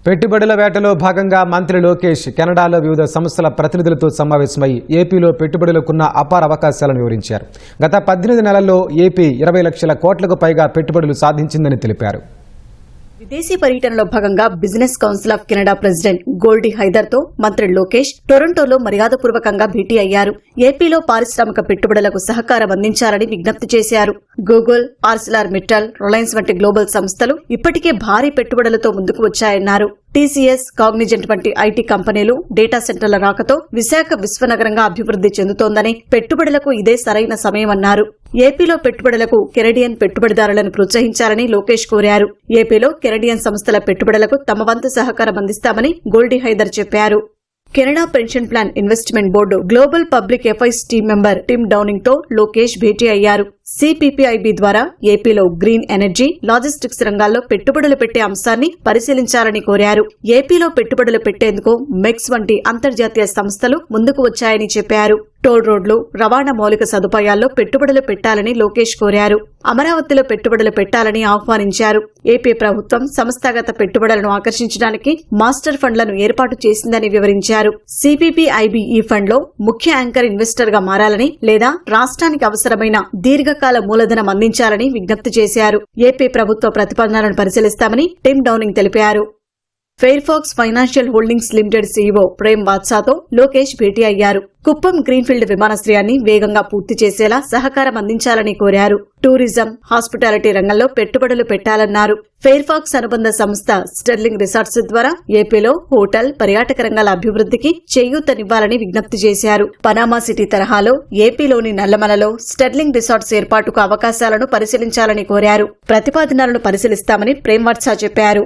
పెట్టుబడుల వేటలో భాగంగా మంత్రి లోకేష్ కెనడాలో వివిధ సంస్థల ప్రతినిధులతో సమావేశమై ఏపీలో పెట్టుబడులకున్న అపార అవకాశాలను వివరించారు. గత 18 నెలల్లో ఏపీ 20 లక్షల కోట్లకు పైగా పెట్టుబడులు సాధించిందని తెలిపారు. విదేశీ పర్యటనలో భాగంగా business council of Canada president Goldie Haider తో మంత్రి లోకేష్ టొరంటోలో మర్యాదపూర్వకంగా భేటీ అయ్యారు. ఏపీలో పారిశ్రామిక పెట్టుబడులకు సహకారం అందించాలని విజ్ఞప్తి చేశారు. గూగుల్, ఆర్సిలార్ మిట్టల్, రిలయన్స్ వంటి గ్లోబల్ సంస్థలు ఇప్పటికే భారీ పెట్టుబడులతో ముందుకు వచ్చాయన్నారు. టీసీఎస్, కాగ్నిజెంట్ వంటి ఐటీ కంపెనీలు, డేటా సెంటర్ల రాకతో విశాఖ విశ్వనగరంగా అభివృద్ది చెందుతోందని, పెట్టుబడులకు ఇదే సరైన సమయమన్నారు. ఏపీలో పెట్టుబడులకు కెనడియన్ పెట్టుబడిదారులను ప్రోత్సహించాలని లోకేష్ కోరారు. ఏపీలో కెనడియన్ సంస్థల పెట్టుబడులకు తమ వంతు సహకారం అందిస్తామని గోల్డీ హైదర్ చెప్పారు. Canada pension plan investment board global public affairs team member Tim Downing తో లోకేష్ భేటీ అయ్యారు. సిపిపిఐబి ద్వారా ఏపీలో గ్రీన్ ఎనర్జీ, లాజిస్టిక్స్ రంగాల్లో పెట్టుబడులు పెట్టే అంశాన్ని పరిశీలించాలని కోరారు. ఏపీలో పెట్టుబడులు పెట్టేందుకు మెక్స్ వంటి అంతర్జాతీయ సంస్థలు ముందుకు వచ్చాయని చెప్పారు. టోల్ రోడ్లు, రవాణా మౌలిక సదుపాయాల్లో పెట్టుబడులు పెట్టాలని లోకేష్ కోరారు. అమరావతిలో పెట్టుబడులు పెట్టాలని ఆహ్వానించారు. ఏపీ ప్రభుత్వం సంస్థాగత పెట్టుబడులను ఆకర్షించడానికి మాస్టర్ ఫండ్లను ఏర్పాటు చేసిందని వివరించారు. సిపిపిఐబి ఈ ఫండ్ లో ముఖ్య యాంకర్ ఇన్వెస్టర్ గా మారాలని లేదా రాష్ట్రానికి అవసరమైన దీర్ఘకాల మూలధనం అందించాలని విజ్ఞప్తి చేశారు. ఏపీ ప్రభుత్వ ప్రతిపాదనలను పరిశీలిస్తామని టిమ్ డౌనింగ్ తెలిపారు. Fairfax Financial Holdings Limited CEO Prem వాత్సాతో లోకేష్ భేటీ అయ్యారు. కుప్పం గ్రీన్ఫీల్డ్ విమానాశ్రయాన్ని వేగంగా పూర్తి చేసేలా సహకారం అందించాలని కోరారు. టూరిజం, హాస్పిటాలిటీ రంగంలో పెట్టుబడులు పెట్టాలన్నారు. ఫెయిర్ఫాక్స్ అనుబంధ సంస్థ స్టెర్లింగ్ రిసార్ట్స్ ద్వారా ఏపీలో హోటల్, పర్యాటక రంగాల అభివృద్ధికి చేయూతనివ్వాలని విజ్ఞప్తి చేశారు. పనామా సిటీ తరహాలో ఏపీలోని నల్లమలలో స్టెర్లింగ్ రిసార్ట్స్ ఏర్పాటుకు అవకాశాలను పరిశీలించాలని కోరారు. ప్రతిపాదనలను పరిశీలిస్తామని ప్రేమ్ వాత్సా చెప్పారు.